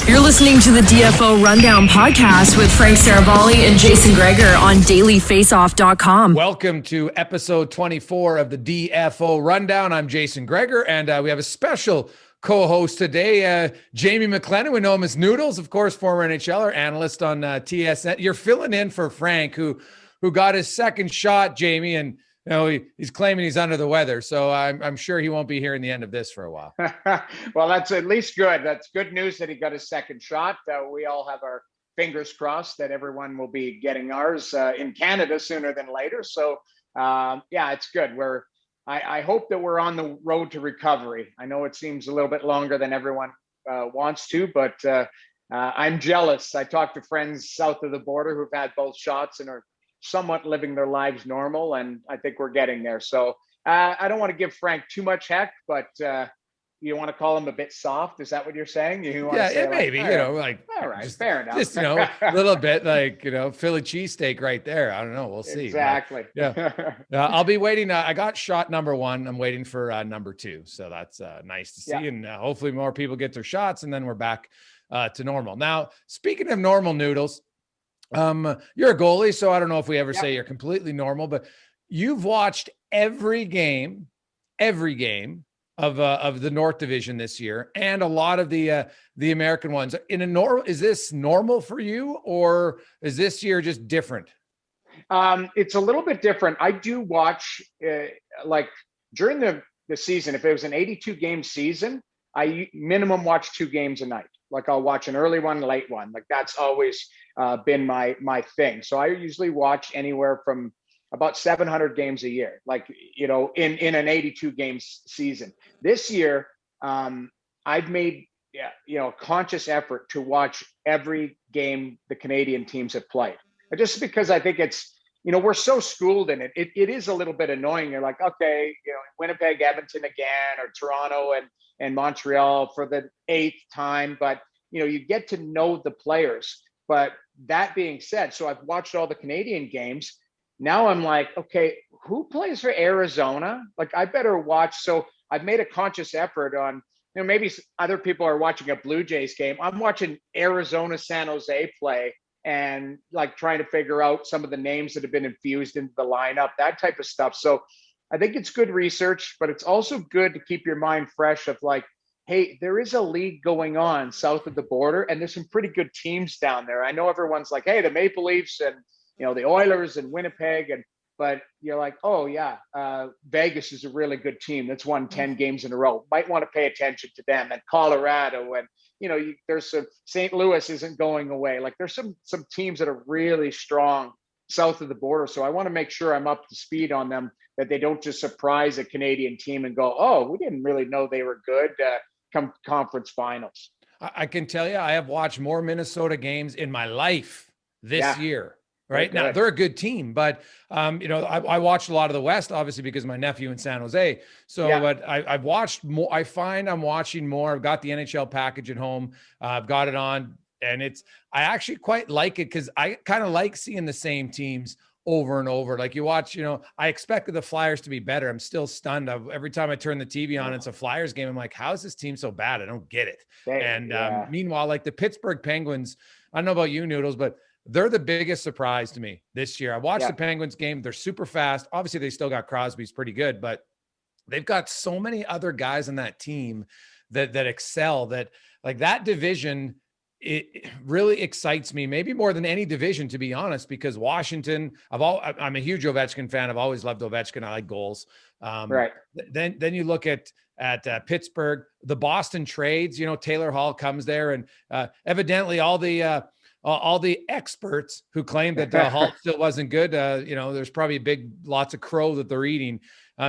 You're listening to the DFO Rundown podcast with Frank Seravalli and Jason Gregor on dailyfaceoff.com. Welcome to episode 24 of the DFO Rundown. I'm Jason Gregor, and we have a special co-host today, Jamie McLennan. We know him as Noodles, of course, former NHLer, analyst on TSN. You're filling in for Frank, who got his second shot, Jamie, and you know, he's claiming he's under the weather, so I'm sure he won't be hearing the end of this for a while. Well, that's at least good. That's good news that he got his second shot. We all have our fingers crossed that everyone will be getting ours in Canada sooner than later. So, yeah, it's good. I hope that we're on the road to recovery. I know it seems a little bit longer than everyone wants to, but I'm jealous. I talked to friends south of the border who've had both shots and are somewhat living their lives normal, and I think we're getting there. So I don't want to give Frank too much heck, but you want to call him a bit soft? Is that what you're saying? Maybe, all right, just, fair enough. Just, a little bit like, Philly cheesesteak right there. I don't know. We'll see. Exactly. But, I'll be waiting. I got shot number one. I'm waiting for number two. So that's nice to see. Yeah. And hopefully more people get their shots, and then we're back to normal. Now, speaking of normal, Noodles, you're a goalie, so I don't know if we ever say you're completely normal, but you've watched every game of the North Division this year, and a lot of the American ones. Is this normal for you, or is this year just different? It's a little bit different. I do watch like during the season. If it was an 82 game season, I minimum watch 2 games a night. Like I'll watch an early one, late one. Like that's always been my thing. So I usually watch anywhere from about 700 games a year, like, in an 82 game season. This year, I've made, a conscious effort to watch every game the Canadian teams have played. Just because I think it's, we're so schooled in it. It is a little bit annoying. You're like, okay, Winnipeg, Edmonton again, or Toronto and Montreal for the 8th time. But, you get to know the players. But that being said, so I've watched all the Canadian games. Now I'm like, okay, who plays for Arizona? Like I better watch. So I've made a conscious effort on, maybe other people are watching a Blue Jays game. I'm watching Arizona, San Jose play and like trying to figure out some of the names that have been infused into the lineup, that type of stuff. So I think it's good research, but it's also good to keep your mind fresh of like, hey, there is a league going on south of the border, and there's some pretty good teams down there. I know everyone's like, hey, the Maple Leafs and the Oilers and Winnipeg, but you're like, oh yeah, Vegas is a really good team that's won 10 games in a row. Might want to pay attention to them. And Colorado, and there's some St. Louis isn't going away. Like there's some teams that are really strong south of the border. So I want to make sure I'm up to speed on them, that they don't just surprise a Canadian team and go, oh, we didn't really know they were good come conference finals. I can tell you, I have watched more Minnesota games in my life this year. Right now, they're a good team, but I watched a lot of the West, obviously, because of my nephew in San Jose. So, but I've watched more. I find I'm watching more. I've got the NHL package at home. I've got it on, and I actually quite like it because I kind of like seeing the same teams over and over. Like you watch, I expected the Flyers to be better. I'm still stunned. Every time I turn the TV on, it's a Flyers game. I'm like, how is this team so bad? I don't get it. Meanwhile, like the Pittsburgh Penguins, I don't know about you, Noodles, but they're the biggest surprise to me this year. I watched the Penguins game. They're super fast. Obviously, they still got Crosby's pretty good, but they've got so many other guys on that team that excel, that like that division, it really excites me, maybe more than any division, to be honest, because Washington, I'm a huge Ovechkin fan. I've always loved Ovechkin. I like goals. Right. Then you look at Pittsburgh, the Boston trades, Taylor Hall comes there, and evidently all the experts who claim that Hall still wasn't good, there's probably lots of crow that they're eating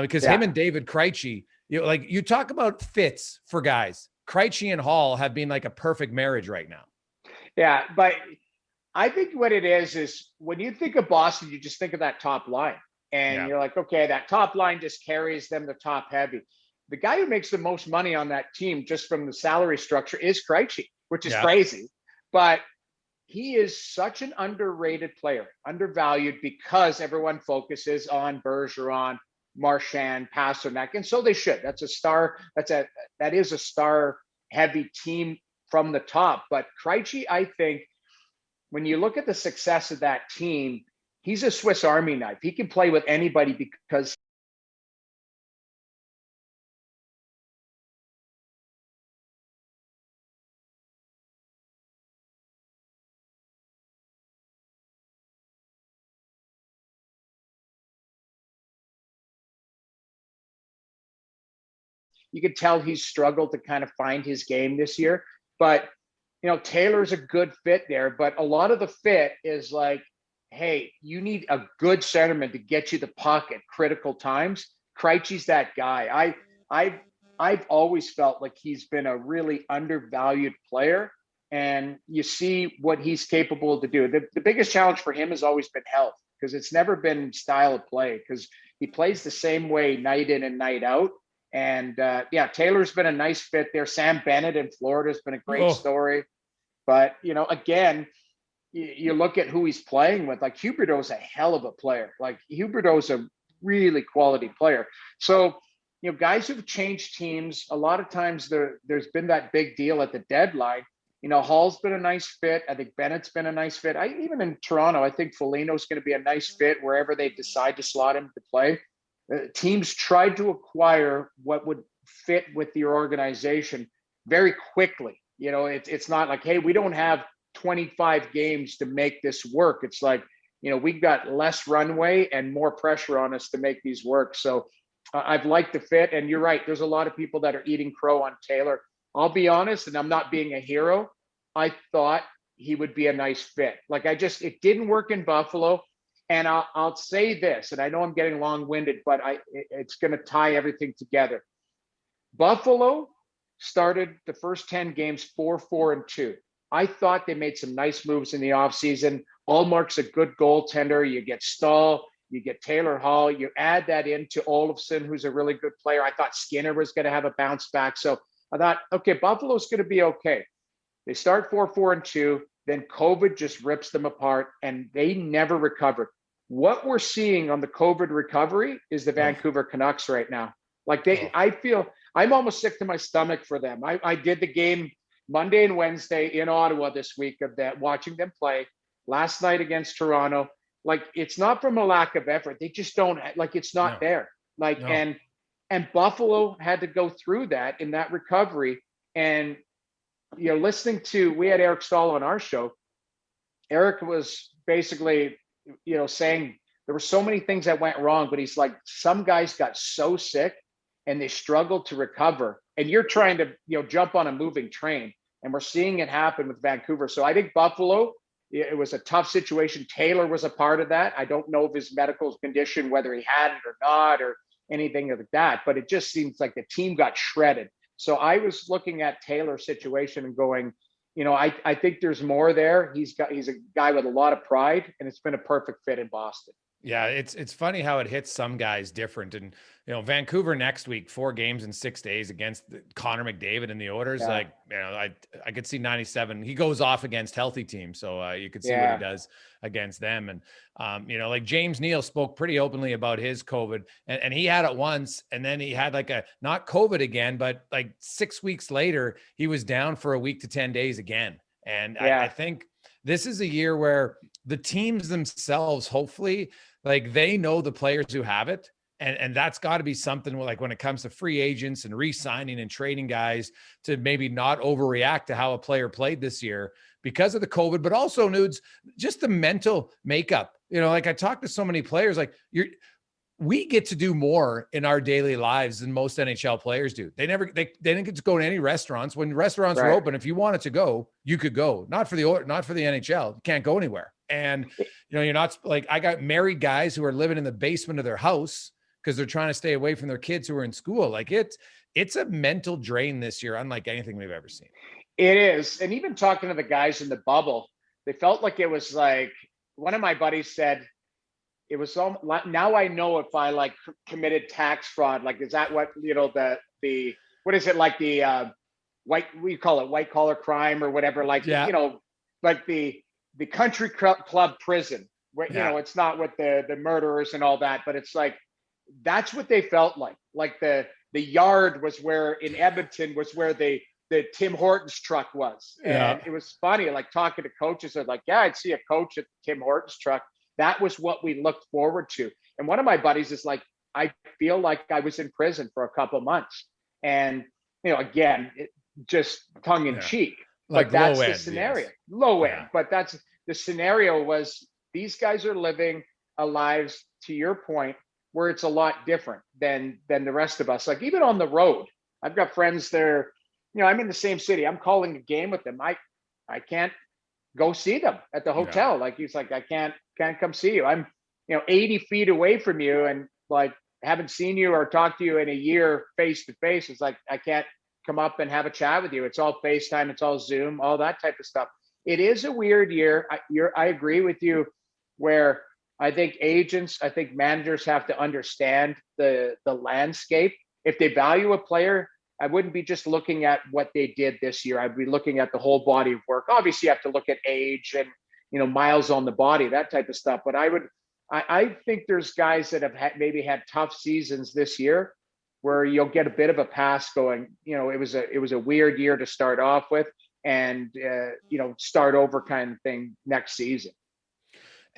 because him and David Krejci, you talk about fits for guys. Krejci and Hall have been like a perfect marriage right now. Yeah, but I think what it is when you think of Boston, you just think of that top line. And you're like, okay, that top line just carries them, the top heavy. The guy who makes the most money on that team just from the salary structure is Krejci, which is crazy. But he is such an underrated player, undervalued, because everyone focuses on Bergeron, Marchand, Pasternak, and so they should. That's a star. That is a star-heavy team from the top. But Krejci, I think when you look at the success of that team, he's a Swiss Army knife. He can play with anybody because you could tell he's struggled to kind of find his game this year. But, Taylor's a good fit there. But a lot of the fit is like, hey, you need a good centerman to get you the puck at critical times. Krejci's that guy. I've always felt like he's been a really undervalued player, and you see what he's capable to do. The biggest challenge for him has always been health, because it's never been style of play, because he plays the same way night in and night out. And Taylor's been a nice fit there. Sam Bennett in Florida has been a great story. But, again, you look at who he's playing with, like Huberdeau's a hell of a player. Like Huberdeau's a really quality player. So, guys who've changed teams, a lot of times there's been that big deal at the deadline. Hall's been a nice fit. I think Bennett's been a nice fit. Even in Toronto, I think Foligno's going to be a nice fit wherever they decide to slot him to play. Teams tried to acquire what would fit with your organization very quickly. It's not like, hey, we don't have 25 games to make this work. It's like, we've got less runway and more pressure on us to make these work. So I've liked the fit. And you're right, there's a lot of people that are eating crow on Taylor. I'll be honest, and I'm not being a hero, I thought he would be a nice fit. Like it didn't work in Buffalo. And I'll say this, and I know I'm getting long-winded, but it's going to tie everything together. Buffalo started the first 10 games 4-4-2. I thought they made some nice moves in the offseason. Allmark's a good goaltender. You get Stahl, you get Taylor Hall. You add that into Olofsson, who's a really good player. I thought Skinner was going to have a bounce back. So I thought, okay, Buffalo's going to be okay. They start 4-4-2. Then COVID just rips them apart, and they never recovered. What we're seeing on the COVID recovery is the Vancouver Canucks right now. Like I feel I'm almost sick to my stomach for them. I did the game Monday and Wednesday in Ottawa this week of that, watching them play last night against Toronto. Like, it's not from a lack of effort. They just don't, like, it's not there. Like, and Buffalo had to go through that in that recovery. And, listening to, we had Eric Stahl on our show. Eric was basically, saying there were so many things that went wrong, but he's like, some guys got so sick and they struggled to recover. And you're trying to, jump on a moving train. And we're seeing it happen with Vancouver. So I think Buffalo, it was a tough situation. Taylor was a part of that. I don't know of his medical condition, whether he had it or not, or anything like that. But it just seems like the team got shredded. So I was looking at Taylor's situation and going, I think there's more there. He's a guy with a lot of pride, and it's been a perfect fit in Boston. Yeah, it's funny how it hits some guys different. And, Vancouver next week, 4 games in 6 days against Connor McDavid in the Oilers. Yeah. Like, I could see 97. He goes off against healthy teams. So you could see what he does against them. And, like James Neal spoke pretty openly about his COVID, and he had it once, and then he had like not COVID again, but like 6 weeks later, he was down for a week to 10 days again. And I think this is a year where the teams themselves, hopefully, like, they know the players who have it. And that's got to be something, like, when it comes to free agents and re-signing and trading guys, to maybe not overreact to how a player played this year because of the COVID, but also, Nudes, just the mental makeup. Like, I talked to so many players, like, we get to do more in our daily lives than most NHL players do. They didn't get to go to any restaurants. When restaurants were open, if you wanted to go, you could go. Not for the NHL. You can't go anywhere. And, you're not, like, I got married guys who are living in the basement of their house because they're trying to stay away from their kids who are in school. Like, it's a mental drain this year, unlike anything we've ever seen. It is. And even talking to the guys in the bubble, they felt like it was like, one of my buddies said, it was so, now I know if I committed tax fraud, like, is that what, the what is it, like the we call it white collar crime or whatever, like, like the country club prison where, it's not with the murderers and all that, but it's like, that's what they felt like the yard was where in Edmonton was where they the Tim Hortons truck was. And it was funny, like talking to coaches, they're like, yeah, I'd see a coach at Tim Hortons truck. That was what we looked forward to. And one of my buddies is like, I feel like I was in prison for a couple months. And, again, just tongue in cheek. Like but that's low the end, scenario. yes. Low end. But that's the scenario was these guys are living lives, to your point, where it's a lot different than the rest of us. Like even on the road, I've got friends there, I'm in the same city. I'm calling a game with them. I can't go see them at the hotel. Yeah. Like he's like, I can't come see you. I'm, 80 feet away from you and like haven't seen you or talked to you in a year face to face. It's like, I can't come up and have a chat with you. It's all FaceTime. It's all Zoom, all that type of stuff. It is a weird year. I agree with you where I think agents, I think managers have to understand the landscape. If they value a player, I wouldn't be just looking at what they did this year. I'd be looking at the whole body of work. Obviously, you have to look at age and, miles on the body, that type of stuff. But I think there's guys that have maybe had tough seasons this year where you'll get a bit of a pass going, it was a weird year to start off with and, start over kind of thing next season.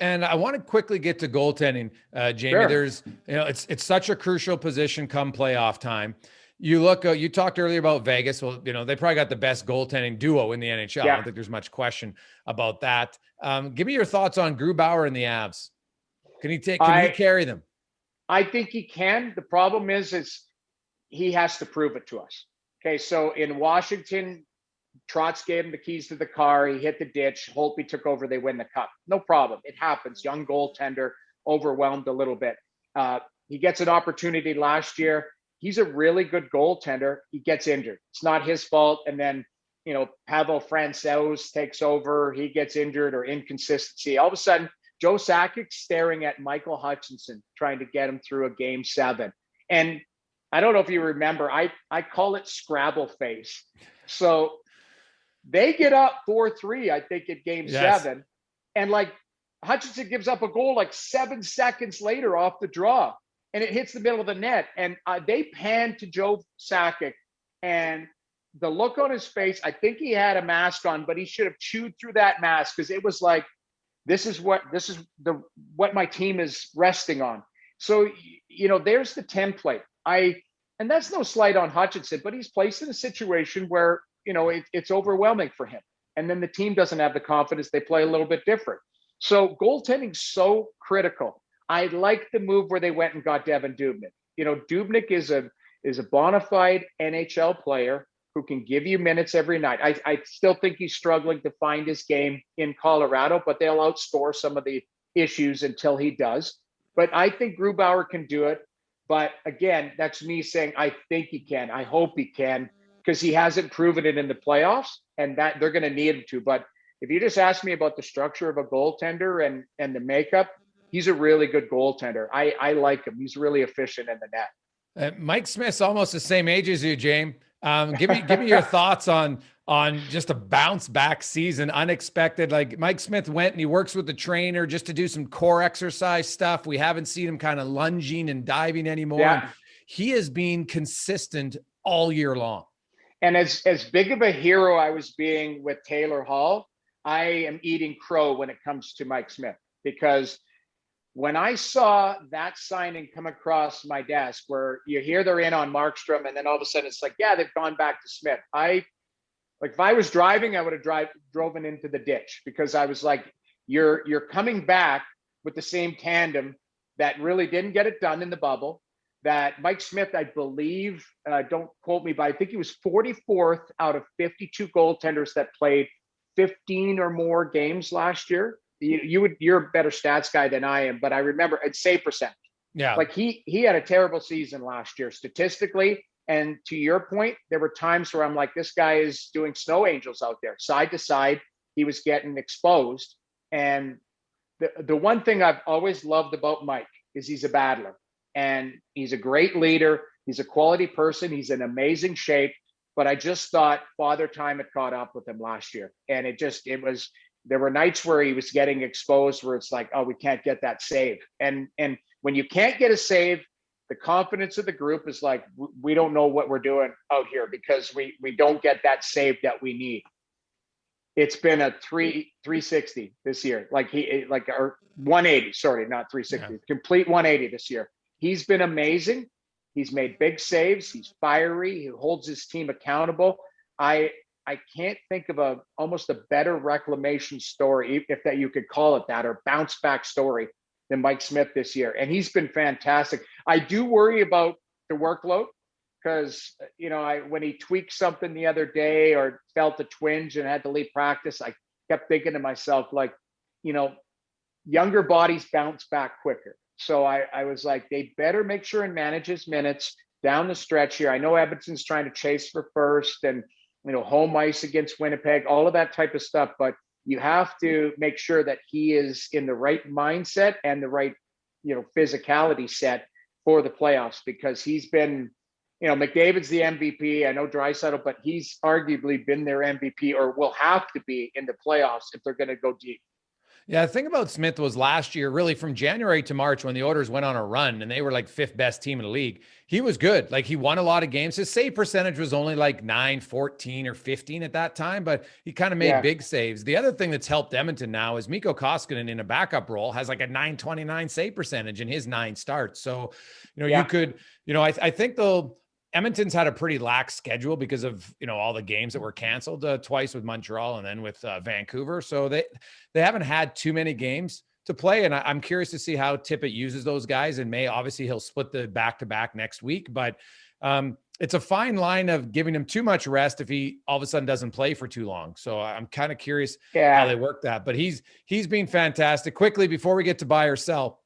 And I want to quickly get to goaltending, Jamie. Sure. There's, it's such a crucial position come playoff time. You look, you talked earlier about Vegas. Well, they probably got the best goaltending duo in the NHL. Yeah. I don't think there's much question about that. Give me your thoughts on Grubauer and the Avs. Can he carry them? I think he can. The problem is he has to prove it to us. Okay. So in Washington, Trotz gave him the keys to the car. He hit the ditch. Holtby took over. They win the cup. No problem. It happens. Young goaltender, overwhelmed a little bit. He gets an opportunity last year. He's a really good goaltender. He gets injured. It's not his fault. And then, Pavel Francouz takes over. He gets injured or inconsistency. All of a sudden, Joe Sakic's staring at Michael Hutchinson, trying to get him through a game 7. And I don't know if you remember, I call it Scrabble face. So they get up 4-3, I think, at game 7. And like Hutchinson gives up a goal like 7 seconds later off the draw. And it hits the middle of the net. And they pan to Joe Sakic. And the look on his face, I think he had a mask on, but he should have chewed through that mask because it was like, this is what my team is resting on. So, there's the template. And that's no slight on Hutchinson, but he's placed in a situation where, it's overwhelming for him. And then the team doesn't have the confidence. They play a little bit different. So goaltending's so critical. I like the move where they went and got Devin Dubnyk. Dubnyk is a bona fide NHL player who can give you minutes every night. I still think he's struggling to find his game in Colorado, but they'll outscore some of the issues until he does. But I think Grubauer can do it. But again, that's me saying I think he can. I hope he can, because he hasn't proven it in the playoffs, and that they're going to need him to. But if you just ask me about the structure of a goaltender and the makeup, he's a really good goaltender. I like him. He's really efficient in the net. Mike Smith's almost the same age as you, James. Give me your thoughts on just a bounce back season, unexpected. Like Mike Smith went and he works with the trainer just to do some core exercise stuff. We haven't seen him kind of lunging and diving anymore. Yeah. He has been consistent all year long. And as big of a hero I was being with Taylor Hall, I am eating crow when it comes to Mike Smith, because when I saw that signing come across my desk where you hear they're in on Markstrom and then all of a sudden it's like, yeah, they've gone back to Smith. If I was driving, I would have driven into the ditch, because I was like, you're coming back with the same tandem that really didn't get it done in the bubble. That Mike Smith, I believe, don't quote me, but I think he was 44th out of 52 goaltenders that played 15 or more games last year. You're a better stats guy than I am, but I remember it's save percentage. Yeah. Like he had a terrible season last year statistically. And to your point, there were times where I'm like, this guy is doing snow angels out there, side to side. He was getting exposed. And the one thing I've always loved about Mike is he's a battler, and he's a great leader. He's a quality person. He's in amazing shape. But I just thought Father Time had caught up with him last year. And there were nights where he was getting exposed where it's like, oh, we can't get that save. And when you can't get a save, the confidence of the group is like, we don't know what we're doing out here because we don't get that save that we need. It's been a 360 this year, or 180, sorry, not 360, complete 180 this year. He's been amazing. He's made big saves. He's fiery. He holds his team accountable. I can't think of almost a better reclamation story, if that you could call it that, or bounce back story than Mike Smith this year. And he's been fantastic. I do worry about the workload because, when he tweaked something the other day or felt a twinge and had to leave practice, I kept thinking to myself, younger bodies bounce back quicker. So I was like, they better make sure and manage his minutes down the stretch here. I know Edmonton's trying to chase for first and, home ice against Winnipeg, all of that type of stuff. But you have to make sure that he is in the right mindset and the right, physicality set for the playoffs, because he's been, McDavid's the MVP. I know Draisaitl, but he's arguably been their MVP, or will have to be in the playoffs if they're going to go deep. Yeah, the thing about Smith was last year, really from January to March, when the Oilers went on a run and they were like fifth best team in the league, he was good. Like, he won a lot of games. His save percentage was only like 9, 14 or 15 at that time, but he kind of made big saves. The other thing that's helped Edmonton now is Mikko Koskinen in a backup role has like a 929 save percentage in his 9 starts. So, you could, I think Edmonton's had a pretty lax schedule because of, all the games that were canceled twice with Montreal and then with Vancouver. So they haven't had too many games to play. And I'm curious to see how Tippett uses those guys in May. Obviously, he'll split the back-to-back next week, but it's a fine line of giving him too much rest if he all of a sudden doesn't play for too long. So I'm kind of curious how they work that. But he's been fantastic. Quickly, before we get to buy or sell,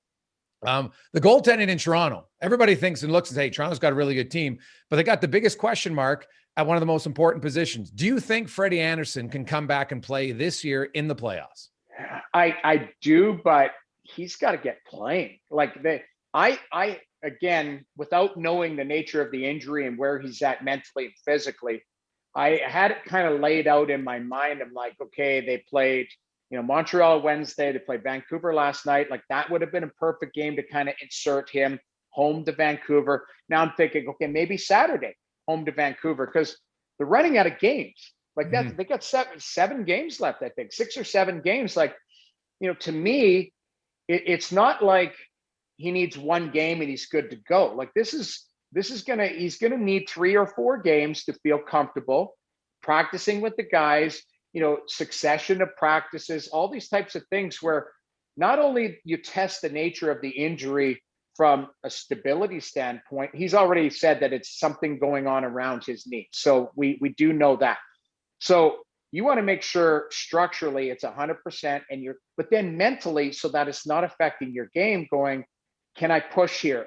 the goaltending in Toronto, everybody thinks and looks and says, hey, Toronto's got a really good team, but they got the biggest question mark at one of the most important positions. Do you think Freddy Andersen can come back and play this year in the playoffs? I do, but he's got to get playing. Again, without knowing the nature of the injury and where he's at mentally and physically, I had it kind of laid out in my mind. I'm like, okay, they played Montreal Wednesday, they played Vancouver last night. Like, that would have been a perfect game to kind of insert him home to Vancouver. Now I'm thinking, okay, maybe Saturday home to Vancouver, because they're running out of games. Like that, they got seven games left, I think, 6 or 7 games. Like, to me, it's not like he needs one game and he's good to go. Like, he's gonna need 3 or 4 games to feel comfortable practicing with the guys. Succession of practices, all these types of things where not only you test the nature of the injury from a stability standpoint, he's already said that it's something going on around his knee. So we do know that. So you want to make sure structurally it's 100% but then mentally, so that it's not affecting your game, going, can I push here?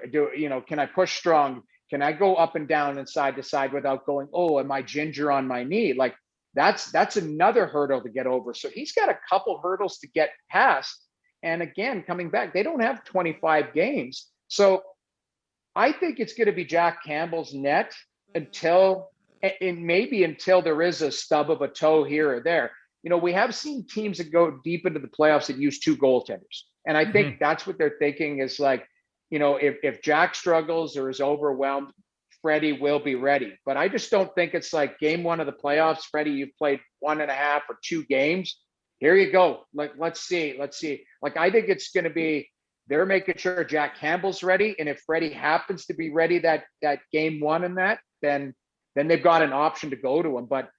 Can I push strong? Can I go up and down and side to side without going, oh, am I ginger on my knee? Like, that's another hurdle to get over. So he's got a couple hurdles to get past. And again, coming back, they don't have 25 games. So I think it's going to be Jack Campbell's net until there is a stub of a toe here or there. We have seen teams that go deep into the playoffs that use 2 goaltenders. And I think that's what they're thinking is like, if Jack struggles or is overwhelmed, Freddie will be ready. But I just don't think it's like game 1 of the playoffs. Freddie, you've played 1.5 or 2 games. Here you go. Like, let's see. Like, I think it's going to be, they're making sure Jack Campbell's ready. And if Freddie happens to be ready that game 1 in that, then they've got an option to go to him. But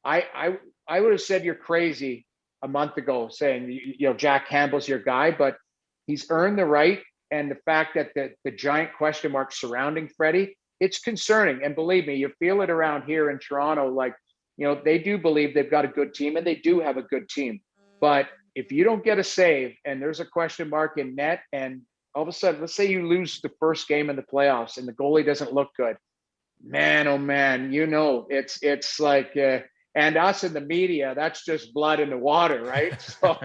I would have said you're crazy a month ago saying, Jack Campbell's your guy, but he's earned the right. And the fact that the giant question mark surrounding Freddie, it's concerning. And believe me, you feel it around here in Toronto. Like, they do believe they've got a good team, and they do have a good team. But if you don't get a save and there's a question mark in net, and all of a sudden, let's say you lose the first game in the playoffs and the goalie doesn't look good, man, oh man, it's like, and us in the media, that's just blood in the water, right? So,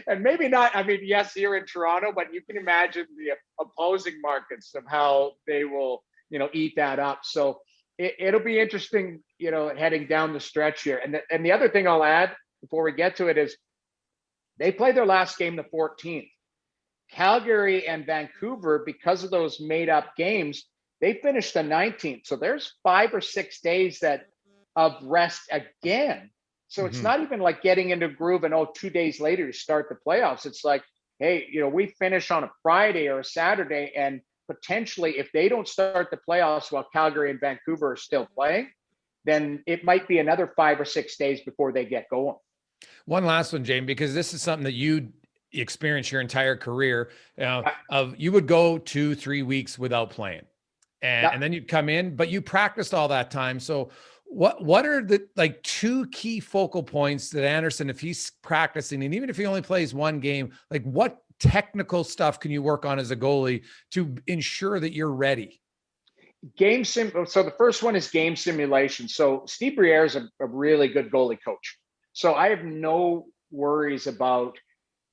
and maybe not, yes, here in Toronto, but you can imagine the opposing markets of how they will, eat that up. So it'll be interesting, heading down the stretch here. And the other thing I'll add before we get to it is they play their last game the 14th. Calgary and Vancouver, because of those made up games, they finished the 19th. So there's 5 or 6 days of rest again. So it's not even like getting into a groove and 2 days later you start the playoffs. It's like, hey, we finish on a Friday or a Saturday, and potentially if they don't start the playoffs while Calgary and Vancouver are still playing, then it might be another 5 or 6 days before they get going. One last one, Jamie, because this is something that you experienced your entire career. You would go 2-3 weeks without playing, and then you'd come in, but you practiced all that time. So what are the 2 key focal points that Andersen, if he's practicing, and even if he only plays one game, what technical stuff can you work on as a goalie to ensure that you're ready? So the first one is game simulation. So Steve Briere is a really good goalie coach. So I have no worries about,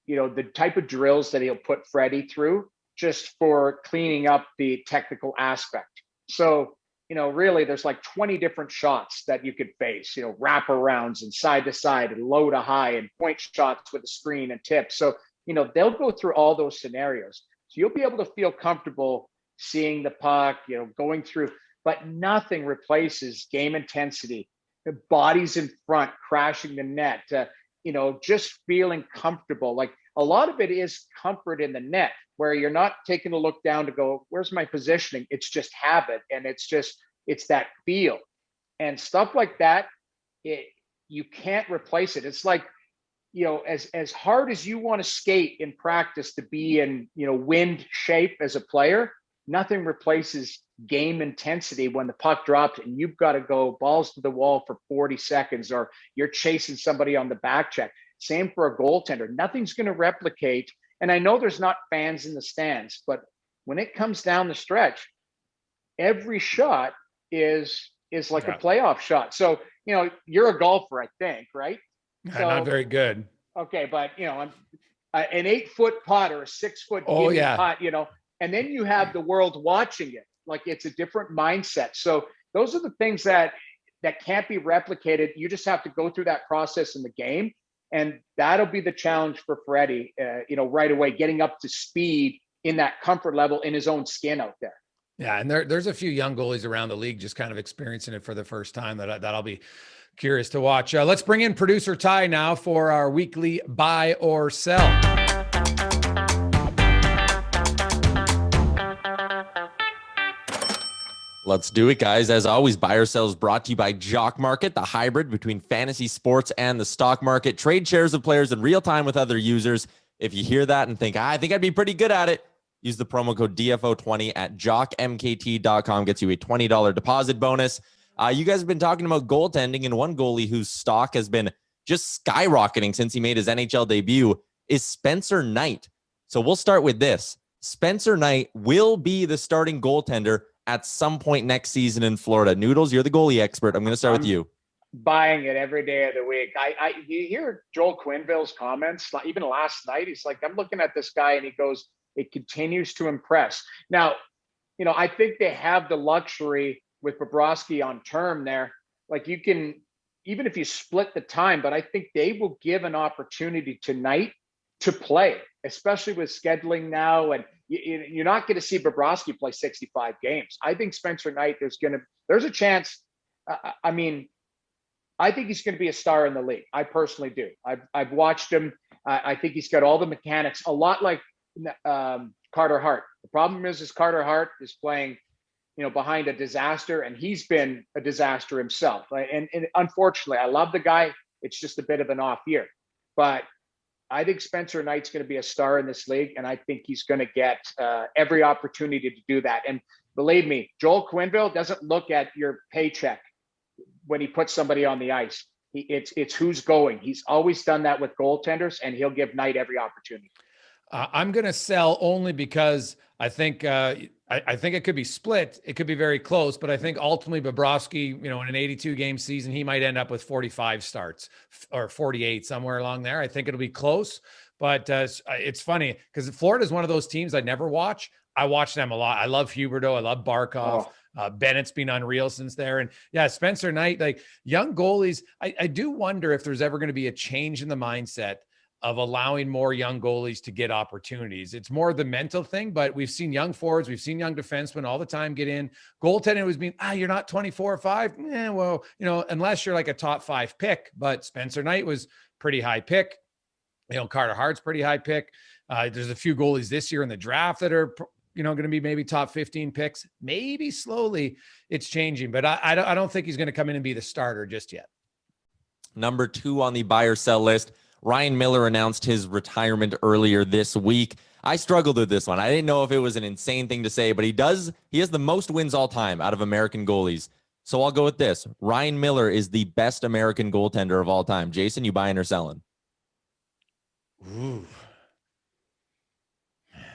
the type of drills that he'll put Freddy through just for cleaning up the technical aspect. So, really there's 20 different shots that you could face, wraparounds and side to side and low to high and point shots with a screen and tip. So, they'll go through all those scenarios. So you'll be able to feel comfortable seeing the puck, going through, but nothing replaces game intensity, the bodies in front, crashing the net, just feeling comfortable. A lot of it is comfort in the net, where you're not taking a look down to go, where's my positioning? It's just habit. And it's that feel and stuff like that. You can't replace it. It's like, as hard as you want to skate in practice to be in, wind shape as a player, nothing replaces game intensity when the puck drops and you've got to go balls to the wall for 40 seconds, or you're chasing somebody on the back check. Same for a goaltender. Nothing's going to replicate. And I know there's not fans in the stands, but when it comes down the stretch, every shot is like a playoff shot. So, you're a golfer, I think, right? So, not very good. Okay. But, I'm an 8-foot putt or a 6-foot putt, and then you have the world watching it. It's a different mindset. So those are the things that can't be replicated. You just have to go through that process in the game. And that'll be the challenge for Freddy, right away, getting up to speed in that comfort level in his own skin out there. Yeah. And there's a few young goalies around the league just kind of experiencing it for the first time that I'll be curious to watch. Let's bring in producer Ty now for our weekly buy or sell. Let's do it, guys. As always, buy or sell is brought to you by Jock Market, the hybrid between fantasy sports and the stock market. Trade shares of players in real time with other users. If you hear that and think, I think I'd be pretty good at it, use the promo code DFO20 at jockmkt.com. Gets you a $20 deposit bonus. You guys have been talking about goaltending, and one goalie whose stock has been just skyrocketing since he made his NHL debut is Spencer Knight. So we'll start with this. Spencer Knight will be the starting goaltender at some point next season in Florida. Noodles, you're the goalie expert. I'm going to start with you. Buying it every day of the week. You hear Joel Quenneville's comments, even last night. He's like, I'm looking at this guy, and he goes, it continues to impress. Now, I think they have the luxury with Bobrovsky on term there. You can, even if you split the time, but I think they will give an opportunity tonight to play, especially with scheduling now. And you're not going to see Bobrovsky play 65 games. I think Spencer Knight, there's a chance. I think he's going to be a star in the league. I personally do. I've watched him. I think he's got all the mechanics, a lot like Carter Hart. The problem is Carter Hart is playing, behind a disaster, and he's been a disaster himself. And unfortunately, I love the guy. It's just a bit of an off year, but I think Spencer Knight's going to be a star in this league, and I think he's going to get every opportunity to do that. And believe me, Joel Quenneville doesn't look at your paycheck when he puts somebody on the ice. It's who's going. He's always done that with goaltenders, and he'll give Knight every opportunity. I'm going to sell only because I think I think it could be split. It could be very close, but I think ultimately Bobrovsky, in an 82 game season, he might end up with 45 starts or 48, somewhere along there. I think it'll be close, but it's funny because Florida is one of those teams I never watch. I watch them a lot. I love Huberdeau. I love Barkov. Bennett's been unreal since there. And yeah, Spencer Knight, young goalies. I do wonder if there's ever going to be a change in the mindset of allowing more young goalies to get opportunities. It's more the mental thing, but we've seen young forwards, we've seen young defensemen all the time get in. Goaltending was being, you're not 24 or 5. Well, unless you're like a top 5 pick, but Spencer Knight was pretty high pick. Carter Hart's pretty high pick. There's a few goalies this year in the draft that are, going to be maybe top 15 picks. Maybe slowly it's changing, but I don't think he's going to come in and be the starter just yet. Number 2 on the buy or sell list, Ryan Miller announced his retirement earlier this week. I struggled with this one. I didn't know if it was an insane thing to say, but he has the most wins all time out of American goalies. So I'll go with this. Ryan Miller is the best American goaltender of all time. Jason, you buying or selling? Ooh.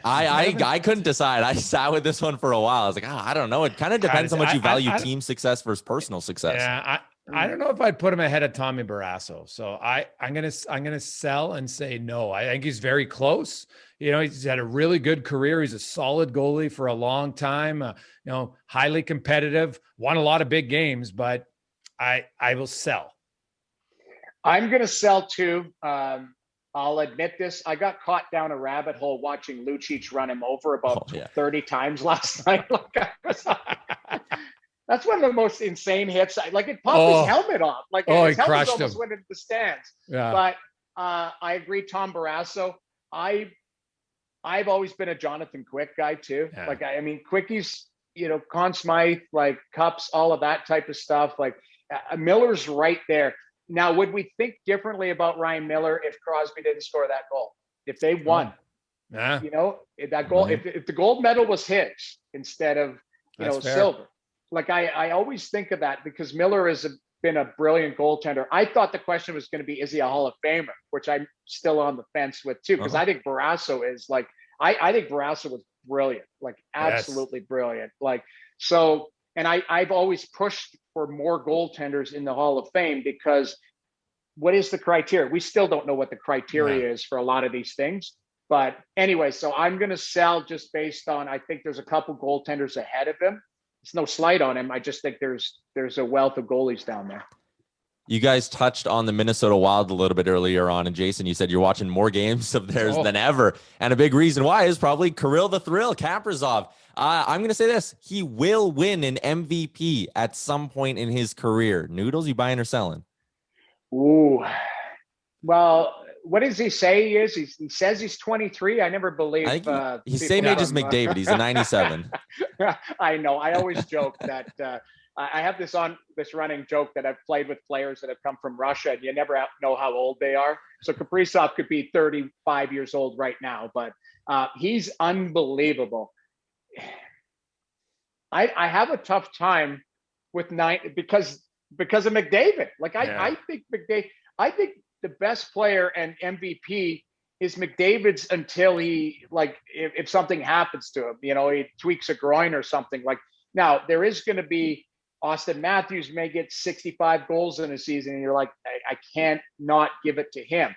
I couldn't decide. I sat with this one for a while. I was like, I don't know. It kind of depends how much you value team success versus personal success. Yeah, I don't know if I'd put him ahead of Tommy Barrasso. So I'm gonna sell and say no. I think he's very close. He's had a really good career. He's a solid goalie for a long time. Highly competitive. Won a lot of big games, but I will sell. I'm gonna sell too. I'll admit this. I got caught down a rabbit hole watching Lucic run him over about 30 times last night. That's one of the most insane hits. It popped his helmet off. His he crushed almost him. went into the stands. Yeah. But I agree, Tom Barrasso. I've always been a Jonathan Quick guy too. Yeah. Quickie's, Conn Smythe, Cups, all of that type of stuff. Miller's right there. Now, would we think differently about Ryan Miller if Crosby didn't score that goal? If they won, that goal, if the gold medal was his instead of, silver. I always think of that because Miller has been a brilliant goaltender. I thought the question was going to be, is he a Hall of Famer? Which I'm still on the fence with too, because I think Barrasso is I think Barrasso was brilliant, absolutely brilliant. And I've always pushed for more goaltenders in the Hall of Fame because what is the criteria? We still don't know what the criteria is for a lot of these things. But anyway, so I'm going to sell just based on, I think there's a couple goaltenders ahead of him. It's no slight on him. I just think there's a wealth of goalies down there. You guys touched on the Minnesota Wild a little bit earlier on. And Jason, you said you're watching more games of theirs than ever. And a big reason why is probably Kirill the Thrill Kaprizov. I'm going to say this. He will win an MVP at some point in his career. Noodles, you buying or selling? Ooh. Well, what does he say he is? He says he's 23. I never believe. He's same age as McDavid. He's a 97. I know. I always joke that I have this running joke that I've played with players that have come from Russia, and you never know how old they are. So Kaprizov could be 35 years old right now, but he's unbelievable. I have a tough time with because of McDavid. I think McDavid. I think the best player and MVP is McDavid's until he if something happens to him, he tweaks a groin or something. Now there is going to be Austin Matthews may get 65 goals in a season, and you're like, I can't not give it to him.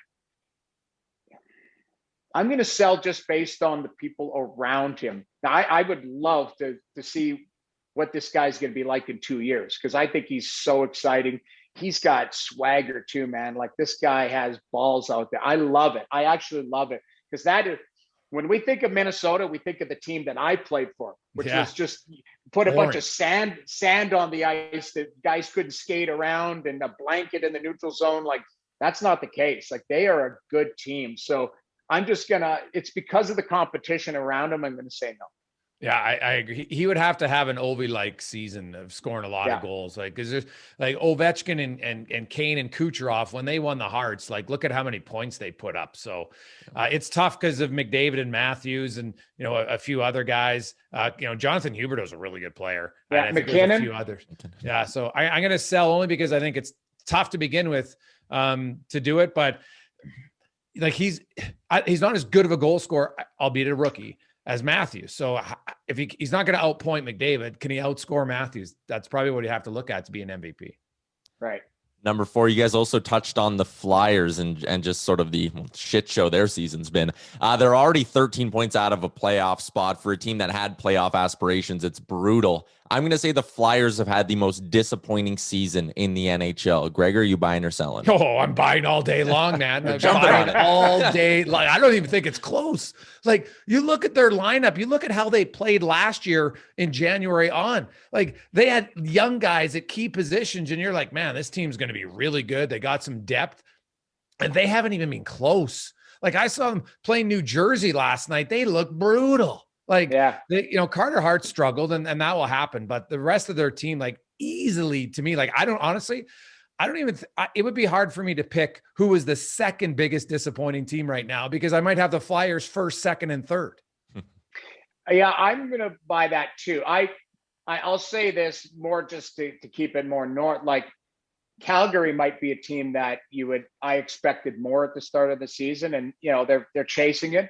I'm going to sell just based on the people around him. Now, I would love to see what this guy's going to be like in 2 years, because I think he's so exciting. He's got swagger too, man. This guy has balls out there. I love it. I actually love it, because that is, when we think of Minnesota, we think of the team that I played for, which was just put a bunch of sand on the ice that guys couldn't skate around, and a blanket in the neutral zone. That's not the case. They are a good team. So I'm just it's because of the competition around him, I'm going to say no. Yeah, I agree. He would have to have an Ovi-like season of scoring a lot of goals. Because there's Ovechkin and Kane and Kucherov, when they won the Hearts, look at how many points they put up. So it's tough because of McDavid and Matthews and, a few other guys. Jonathan Huberdeau's a really good player. Yeah, and I think McKinnon. there's a few others. Yeah, so I'm going to sell only because I think it's tough to begin with to do it. But he's not as good of a goal scorer, albeit a rookie, as Matthews. So if he's not going to outpoint McDavid, can he outscore Matthews? That's probably what you have to look at to be an MVP. Right. Number 4, you guys also touched on the Flyers and just sort of the shit show their season's been. They're already 13 points out of a playoff spot for a team that had playoff aspirations. It's brutal. I'm going to say the Flyers have had the most disappointing season in the NHL. Gregor, you buying or selling? Oh, I'm buying all day long, man. I'm Jumping buying on it. all day. Like, I don't even think it's close. Like, you look at their lineup, you look at how they played last year in January on. Like, they had young guys at key positions, and you're like, man, this team's going to be really good. They got some depth, and they haven't even been close. Like, I saw them play New Jersey last night. They look brutal. Like, Carter Hart struggled, and that will happen. But the rest of their team, like, easily to me, like, it would be hard for me to pick who was the second biggest disappointing team right now, because I might have the Flyers first, second, and third. Yeah, I'm going to buy that too. I'll say this more just to keep it more north. Like, Calgary might be a team that I expected more at the start of the season, and they're chasing it.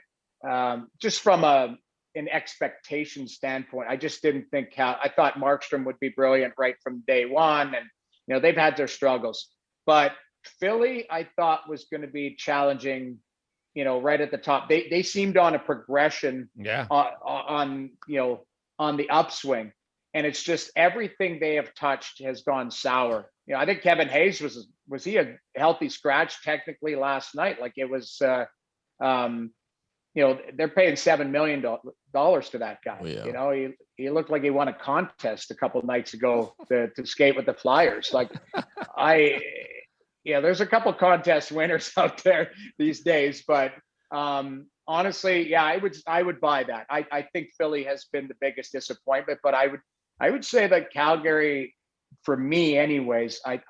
Just from an expectation standpoint, I just didn't think I thought Markstrom would be brilliant right from day one, and they've had their struggles. But Philly, I thought, was going to be challenging, right at the top. They seemed on a progression, on the upswing, and it's just everything they have touched has gone sour. I think Kevin Hayes was he a healthy scratch technically last night? Like, it was, they're paying $7 million to that guy. Oh, yeah. He looked like he won a contest a couple of nights ago to skate with the Flyers. Like, there's a couple contest winners out there these days, but honestly, I would buy that. I think Philly has been the biggest disappointment, but I would say that Calgary, for me anyways, I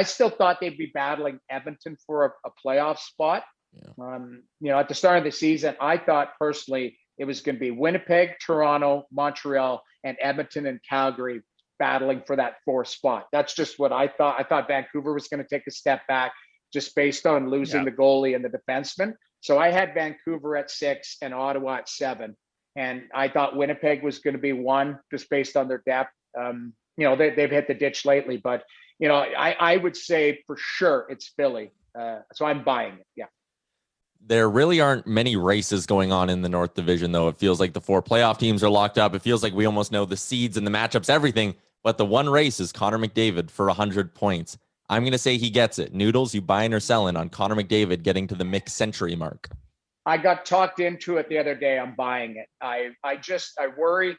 still thought they'd be battling Edmonton for a playoff spot. Yeah. At the start of the season, I thought personally it was going to be Winnipeg, Toronto, Montreal, and Edmonton and Calgary battling for that fourth spot. That's just what I thought. I thought Vancouver was going to take a step back just based on losing the goalie and the defenseman. So I had Vancouver at 6 and Ottawa at 7. And I thought Winnipeg was going to be 1 just based on their depth. They've hit the ditch lately, but I would say for sure it's Philly. So I'm buying it. Yeah. There really aren't many races going on in the North Division, though. It feels like the 4 playoff teams are locked up. It feels like we almost know the seeds and the matchups, everything. But the one race is Connor McDavid for 100 points. I'm going to say he gets it. Noodles, you buying or selling on Connor McDavid getting to the mid-century mark? I got talked into it the other day. I'm buying it. I worry.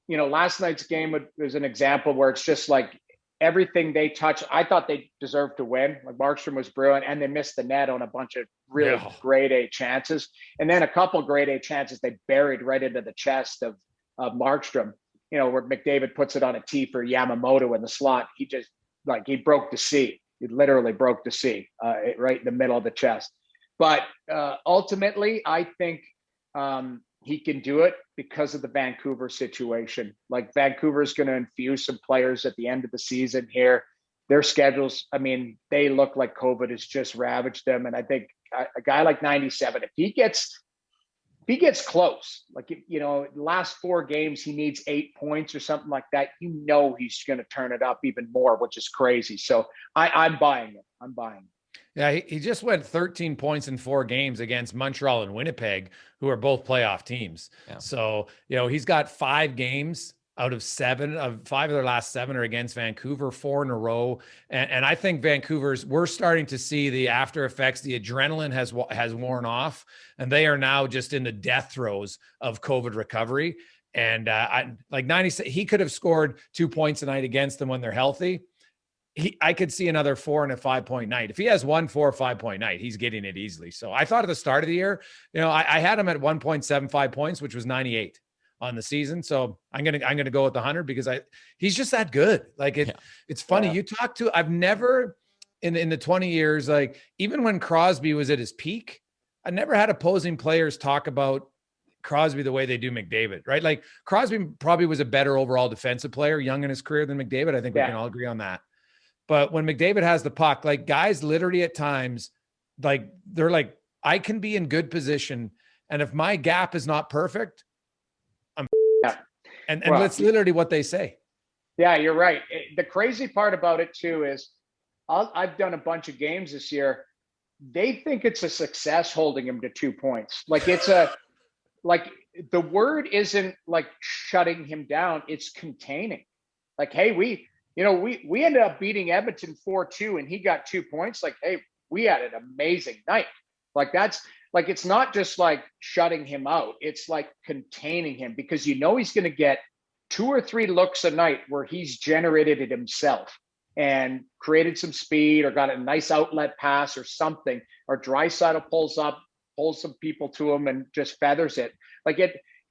Last night's game was an example where it's just like everything they touch. I thought they deserved to win. Like, Markstrom was brilliant, and they missed the net on a bunch of really grade A chances. And then a couple grade A chances they buried right into the chest of Markstrom, where McDavid puts it on a tee for Yamamoto in the slot. He just, he broke the sea. He literally broke the sea right in the middle of the chest. But ultimately, I think he can do it because of the Vancouver situation. Like, Vancouver is going to infuse some players at the end of the season here. Their schedules, they look like COVID has just ravaged them. And I think a guy like 97, if he gets close, last 4 games, he needs 8 points or something like that. He's going to turn it up even more, which is crazy. So I'm buying it. I'm buying it. Yeah, he just went 13 points in 4 games against Montreal and Winnipeg, who are both playoff teams. Yeah. So, he's got 5 games out of 7 of 5 of their last 7 are against Vancouver, 4 in a row. And I think we're starting to see the after effects. The adrenaline has worn off, and they are now just in the death throes of COVID recovery. And like 90, he could have scored 2 points a night against them when they're healthy. I could see another 4 and a 5-point night. If he has 1 4 5-point night, he's getting it easily. So I thought at the start of the year, I had him at 1.75 points, which was 98 on the season. So I'm gonna go with the 100 because he's just that good. Like, it's funny. You talk to, I've never in the 20 years, like, even when Crosby was at his peak, I never had opposing players talk about Crosby the way they do McDavid, right? Like, Crosby probably was a better overall defensive player young in his career than McDavid. I think we can all agree on that. But when McDavid has the puck, like, guys literally at times, like, they're like, I can be in good position, and if my gap is not perfect, I'm and that's literally what they say. Yeah, you're right. The crazy part about it too is I've done a bunch of games this year. They think it's a success holding him to 2 points. Like, it's the word isn't like shutting him down, it's containing. Like, hey, we ended up beating Edmonton 4-2 and he got 2 points. Like, hey, we had an amazing night. Like, that's like, it's not just like shutting him out. It's like containing him, because he's going to get 2 or 3 looks a night where he's generated it himself and created some speed or got a nice outlet pass or something, or Draisaitl pulls some people to him and just feathers it. Like,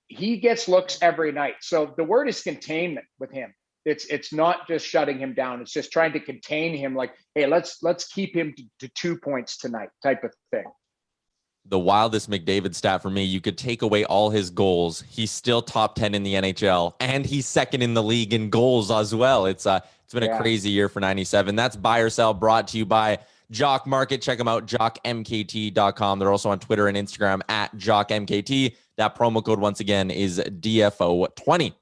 he gets looks every night. So the word is containment with him. It's not just shutting him down. It's just trying to contain him. Like, hey, let's keep him to 2 points tonight, type of thing. The wildest McDavid stat for me, you could take away all his goals. He's still top 10 in the NHL, and he's second in the league in goals as well. It's been a crazy year for 97. That's Buy or Sell, brought to you by Jock Market. Check them out, jockmkt.com. They're also on Twitter and Instagram at jockmkt. That promo code, once again, is DFO20.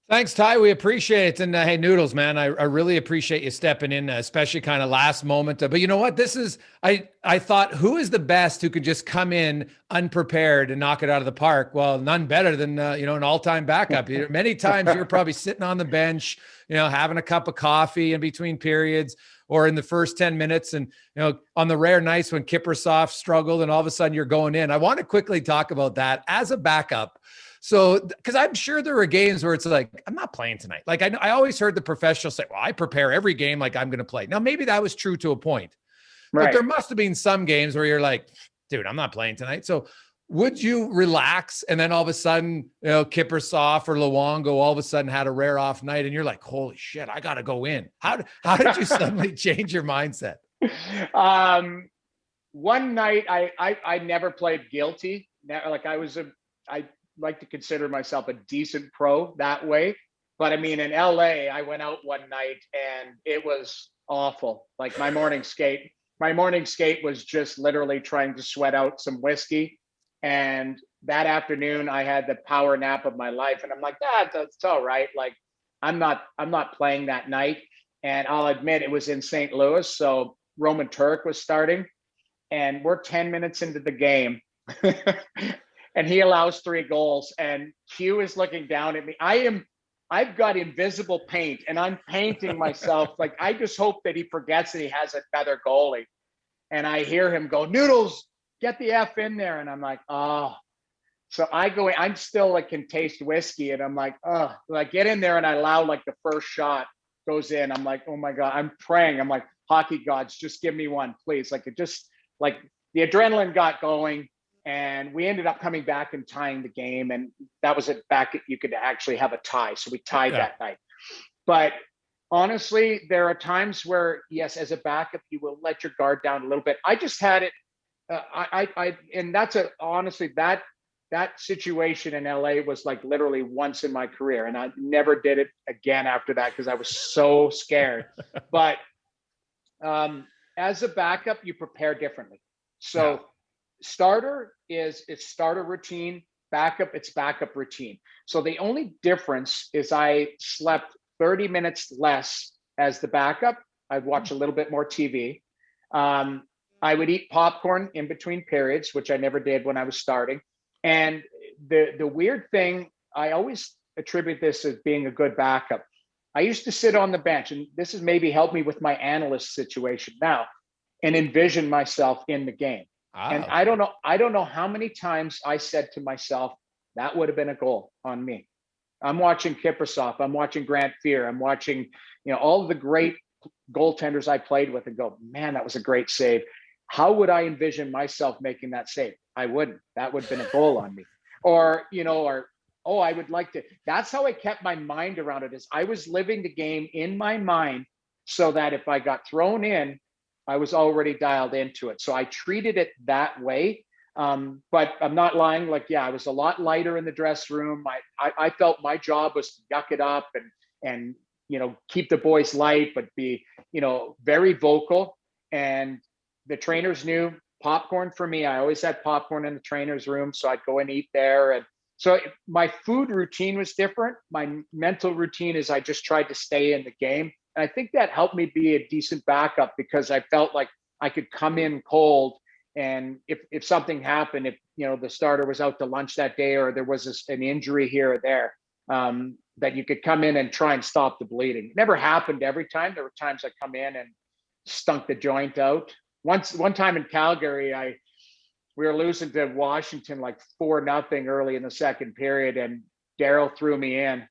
Thanks, Ty. We appreciate it. And hey, Noodles, man, I really appreciate you stepping in, especially kind of last moment. But you know what? I thought, who is the best who could just come in unprepared and knock it out of the park? Well, none better than, an all-time backup. Many times you're probably sitting on the bench, having a cup of coffee in between periods or in the first 10 minutes. And, on the rare nights when Kaprizov struggled and all of a sudden you're going in. I want to quickly talk about that as a backup. So, because I'm sure there are games where it's like, I'm not playing tonight. Like, I always heard the professionals say, well, I prepare every game like I'm going to play. Now, maybe that was true to a point, but there must have been some games where you're like, dude, I'm not playing tonight. So would you relax? And then all of a sudden, Kaprizov or Luongo all of a sudden had a rare off night and you're like, holy shit, I got to go in. How did you suddenly change your mindset? One night I never played guilty. Like, I like to consider myself a decent pro that way. But I mean, in LA, I went out one night and it was awful. Like, my morning skate was just literally trying to sweat out some whiskey. And that afternoon I had the power nap of my life. And I'm like, that's all right. Like, I'm not playing that night. And I'll admit, it was in St. Louis. So Roman Turek was starting and we're 10 minutes into the game. And he allows 3 goals, and Q is looking down at me. I've got invisible paint, and I'm painting myself. Like, I just hope that he forgets that he has another goalie. And I hear him go, Noodles, get the F in there. And I'm like, oh. So I go in, I'm still like, can taste whiskey. And I'm like, oh, like, get in there. And I allow like the first shot goes in. I'm like, oh my God, I'm praying. I'm like, hockey gods, just give me one, please. Like, it just, like, the adrenaline got going. And we ended up coming back and tying the game. And that was it back. You could actually have a tie. So we tied that night. But honestly, there are times where, yes, as a backup, you will let your guard down a little bit. I just had it. And that's honestly, that situation in LA was like literally once in my career. And I never did it again after that, because I was so scared. But as a backup, you prepare differently. So starter is it's starter routine, backup, it's backup routine. So the only difference is I slept 30 minutes less as the backup. I'd watch a little bit more TV. I would eat popcorn in between periods, which I never did when I was starting. And the weird thing, I always attribute this as being a good backup. I used to sit on the bench, and this has maybe helped me with my analyst situation now, and envision myself in the game. And I don't know how many times I said to myself, that would have been a goal on me. I'm watching Kaprizov, I'm watching Grant Fear, I'm watching, all of the great goaltenders I played with, and go, man, that was a great save. How would I envision myself making that save? I wouldn't. That would have been a goal on me. Or, I would like to. That's how I kept my mind around it, is I was living the game in my mind so that if I got thrown in, I was already dialed into it. So I treated it that way. But I'm not lying. Like, I was a lot lighter in the dress room. I felt my job was to yuck it up and keep the boys light, but be, very vocal. And the trainers knew popcorn for me. I always had popcorn in the trainer's room. So I'd go and eat there. And so my food routine was different. My mental routine is I just tried to stay in the game. And I think that helped me be a decent backup, because I felt like I could come in cold And if something happened, if, the starter was out to lunch that day, or there was an injury here or there, that you could come in and try and stop the bleeding. It never happened every time. There were times I come in and stunk the joint out. One time in Calgary, we were losing to Washington like 4-0 early in the second period, and Darryl threw me in,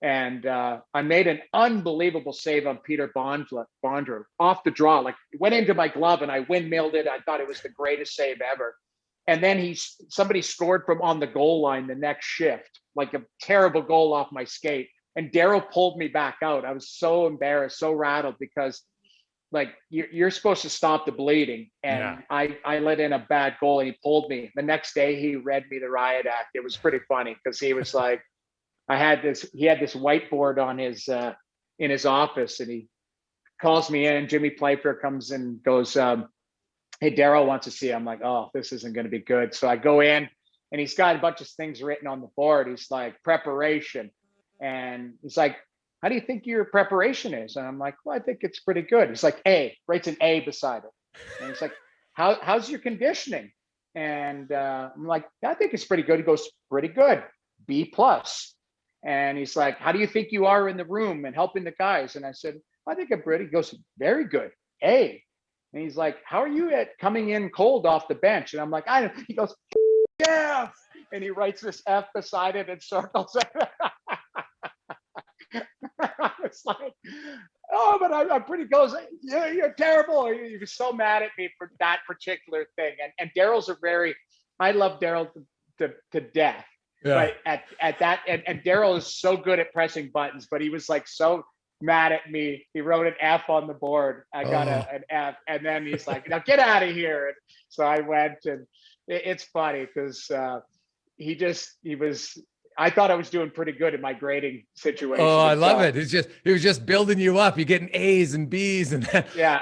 and I made an unbelievable save on Peter Bondra off the draw. Like, it went into my glove and I windmilled it. I thought it was the greatest save ever. And then somebody scored from on the goal line the next shift, like a terrible goal off my skate. And Darryl pulled me back out. I was so embarrassed, so rattled, because like you're supposed to stop the bleeding. And I let in a bad goal and he pulled me. The next day he read me the riot act. It was pretty funny because he was like, he had this whiteboard on in his office, and he calls me in. Jimmy Playfair comes in and goes, hey, Darryl wants to see you. I'm like, oh, this isn't going to be good. So I go in and he's got a bunch of things written on the board. He's like, preparation. And he's like, how do you think your preparation is? And I'm like, well, I think it's pretty good. He's like, A, writes an A beside it. And he's like, how's your conditioning? And I'm like, I think it's pretty good. He goes, pretty good, B+. And he's like, how do you think you are in the room and helping the guys? And I said, I think I'm pretty. He goes, very good, A. And he's like, how are you at coming in cold off the bench? And I'm like, I don't. He goes, yeah. And he writes this F beside it and circles it. It's like, oh, but I'm pretty close. Yeah, you're terrible. He was so mad at me for that particular thing. And Darryl's I love Darryl to death. Yeah. But at that, and Darryl is so good at pressing buttons, but he was like so mad at me. He wrote an F on the board. I got an F, and then he's like, now get out of here. And so I went, and it's funny because I thought I was doing pretty good in my grading situation. Oh, I love it. He was just building you up. You're getting A's and B's and yeah.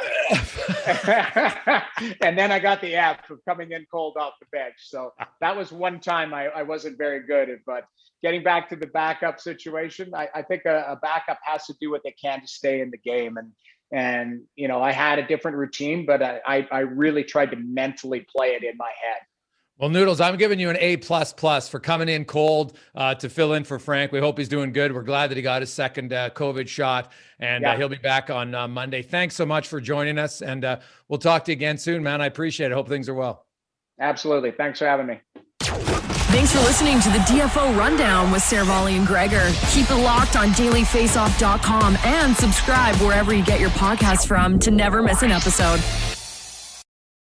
And then I got the F for coming in cold off the bench. So that was one time I wasn't very good at, but getting back to the backup situation, I think a backup has to do what they can to stay in the game. And I had a different routine, but I really tried to mentally play it in my head. Well, Noodles, I'm giving you an A++ for coming in cold to fill in for Frank. We hope he's doing good. We're glad that he got his second COVID shot, and he'll be back on Monday. Thanks so much for joining us, and we'll talk to you again soon, man. I appreciate it. Hope things are well. Absolutely. Thanks for having me. Thanks for listening to the DFO Rundown with Seravalli and Gregor. Keep it locked on dailyfaceoff.com and subscribe wherever you get your podcasts from to never miss an episode.